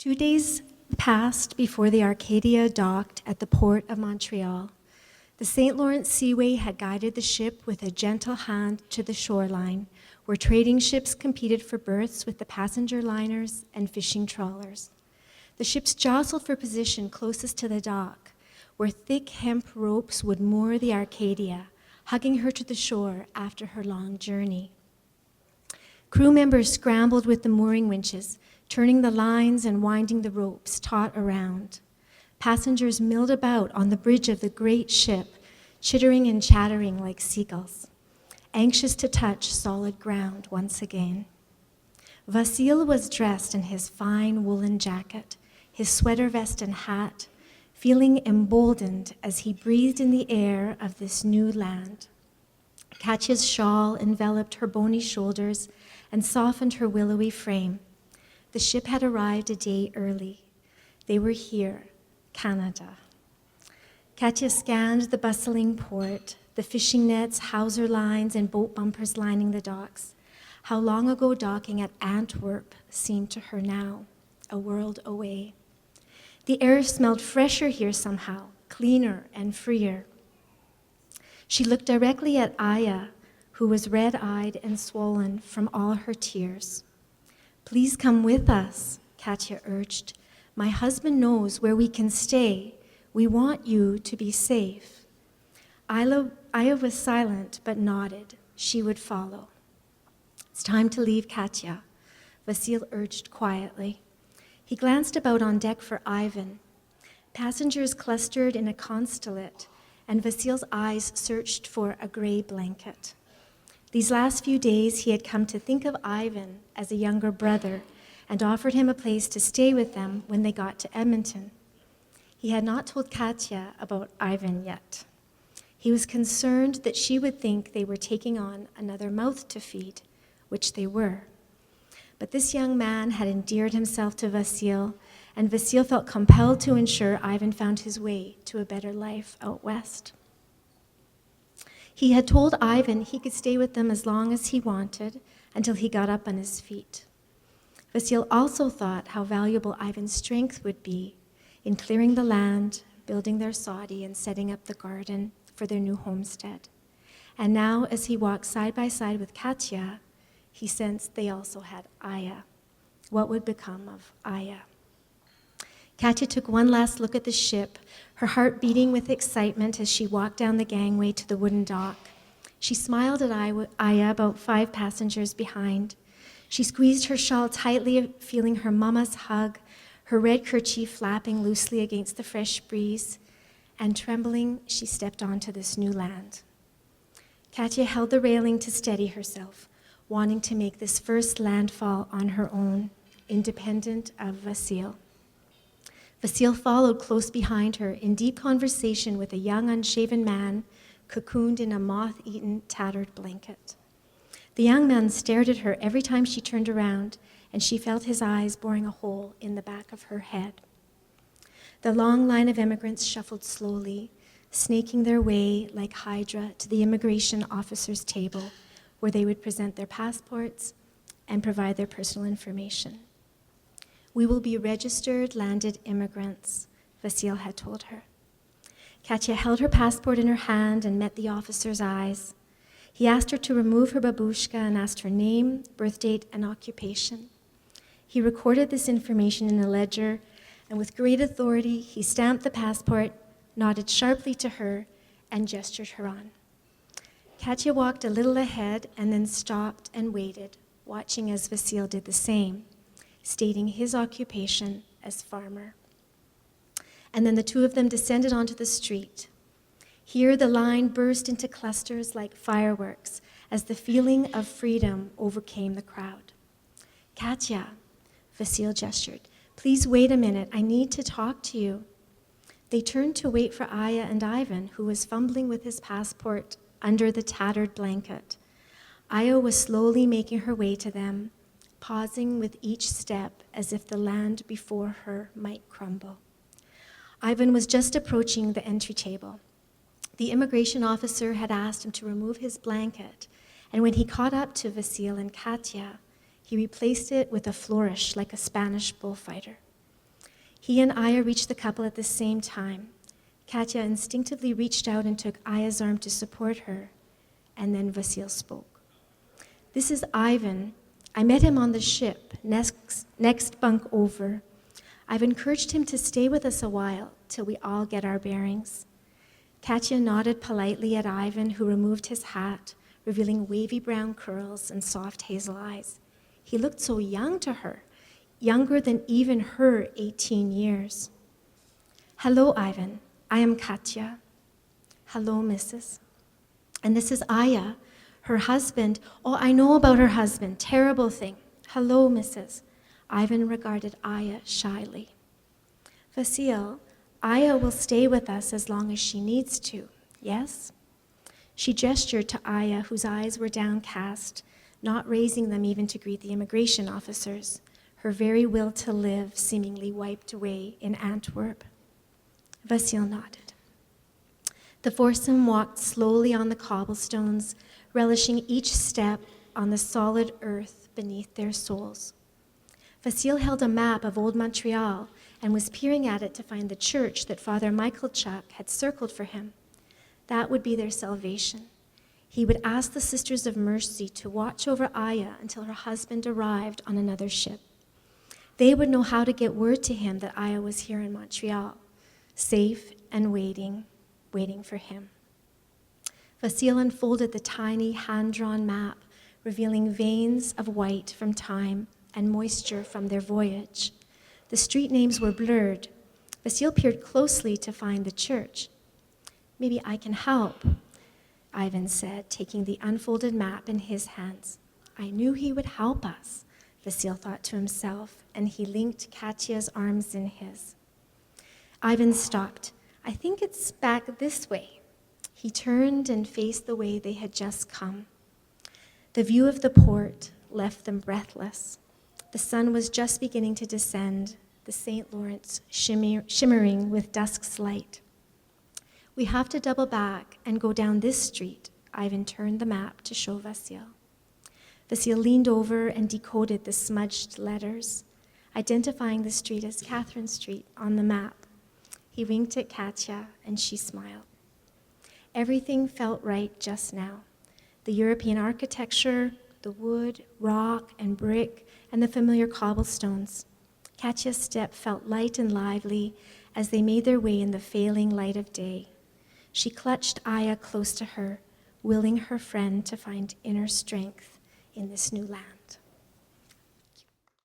2 days passed before the Arcadia docked at the port of Montreal. The St. Lawrence Seaway had guided the ship with a gentle hand to the shoreline, where trading ships competed for berths with the passenger liners and fishing trawlers. The ships jostled for position closest to the dock, where thick hemp ropes would moor the Arcadia, hugging her to the shore after her long journey. Crew members scrambled with the mooring winches, turning the lines and winding the ropes taut around. Passengers milled about on the bridge of the great ship, chittering and chattering like seagulls, anxious to touch solid ground once again. Vasile was dressed in his fine woolen jacket, his sweater vest and hat, feeling emboldened as he breathed in the air of this new land. Katya's shawl enveloped her bony shoulders and softened her willowy frame. The ship had arrived a day early. They were here, Canada. Katya scanned the bustling port, the fishing nets, hawser lines, and boat bumpers lining the docks. How long ago docking at Antwerp seemed to her now, a world away. The air smelled fresher here somehow, cleaner and freer. She looked directly at Aya, who was red-eyed and swollen from all her tears. "Please come with us," Katya urged. "My husband knows where we can stay. We want you to be safe." Aya was silent but nodded. She would follow. "It's time to leave, Katya," Vasile urged quietly. He glanced about on deck for Ivan. Passengers clustered in a constellate, and Vasile's eyes searched for a gray blanket. These last few days, he had come to think of Ivan as a younger brother and offered him a place to stay with them when they got to Edmonton. He had not told Katya about Ivan yet. He was concerned that she would think they were taking on another mouth to feed, which they were. But this young man had endeared himself to Vasile, and Vasile felt compelled to ensure Ivan found his way to a better life out west. He had told Ivan he could stay with them as long as he wanted, until he got up on his feet. Vasile also thought how valuable Ivan's strength would be in clearing the land, building their soddy, and setting up the garden for their new homestead. And now, as he walked side by side with Katya, he sensed they also had Aya. What would become of Aya? Katya took one last look at the ship, her heart beating with excitement as she walked down the gangway to the wooden dock. She smiled at Aya, about 5 passengers behind. She squeezed her shawl tightly, feeling her mama's hug, her red kerchief flapping loosely against the fresh breeze, and trembling, she stepped onto this new land. Katya held the railing to steady herself, wanting to make this first landfall on her own, independent of Vasile. Vasile followed close behind her in deep conversation with a young unshaven man cocooned in a moth-eaten, tattered blanket. The young man stared at her every time she turned around, and she felt his eyes boring a hole in the back of her head. The long line of immigrants shuffled slowly, snaking their way like Hydra to the immigration officer's table, where they would present their passports and provide their personal information. "We will be registered landed immigrants," Vasile had told her. Katya held her passport in her hand and met the officer's eyes. He asked her to remove her babushka and asked her name, birth date, and occupation. He recorded this information in a ledger, and with great authority, he stamped the passport, nodded sharply to her, and gestured her on. Katya walked a little ahead and then stopped and waited, watching as Vasile did the same, stating his occupation as farmer. And then the two of them descended onto the street. Here the line burst into clusters like fireworks as the feeling of freedom overcame the crowd. "Katya," Vasile gestured, "please wait a minute. I need to talk to you." They turned to wait for Aya and Ivan, who was fumbling with his passport under the tattered blanket. Aya was slowly making her way to them, pausing with each step as if the land before her might crumble. Ivan was just approaching the entry table. The immigration officer had asked him to remove his blanket, and when he caught up to Vasile and Katya, he replaced it with a flourish like a Spanish bullfighter. He and Aya reached the couple at the same time. Katya instinctively reached out and took Aya's arm to support her, and then Vasil spoke. "This is Ivan. I met him on the ship, next bunk over. I've encouraged him to stay with us a while till we all get our bearings." Katya nodded politely at Ivan, who removed his hat, revealing wavy brown curls and soft hazel eyes. He looked so young to her, younger than even her 18 years. "Hello, Ivan. I am Katya." "Hello, Mrs. And this is Aya, her husband. Oh, I know about her husband. Terrible thing. Hello, Mrs. Ivan regarded Aya shyly. "Vasil, Aya will stay with us as long as she needs to, yes?" She gestured to Aya, whose eyes were downcast, not raising them even to greet the immigration officers, her very will to live seemingly wiped away in Antwerp. Vasil nodded. The foursome walked slowly on the cobblestones, relishing each step on the solid earth beneath their soles. Vasil held a map of old Montreal and was peering at it to find the church that Father Michalchuk had circled for him. That would be their salvation. He would ask the Sisters of Mercy to watch over Aya until her husband arrived on another ship. They would know how to get word to him that Aya was here in Montreal, safe and waiting for him. Vasil unfolded the tiny hand-drawn map, revealing veins of white from time and moisture from their voyage. The street names were blurred. Vasil peered closely to find the church. "Maybe I can help," Ivan said, taking the unfolded map in his hands. "I knew he would help us," Vasil thought to himself, and he linked Katya's arms in his. Ivan stopped. "I think it's back this way." He turned and faced the way they had just come. The view of the port left them breathless. The sun was just beginning to descend, the St. Lawrence shimmering with dusk's light. "We have to double back and go down this street," Ivan turned the map to show Vasil. Vasil leaned over and decoded the smudged letters, identifying the street as Catherine Street on the map. He winked at Katya, and she smiled. Everything felt right just now. The European architecture, the wood, rock, and brick, and the familiar cobblestones. Katya's step felt light and lively as they made their way in the failing light of day. She clutched Aya close to her, willing her friend to find inner strength in this new land.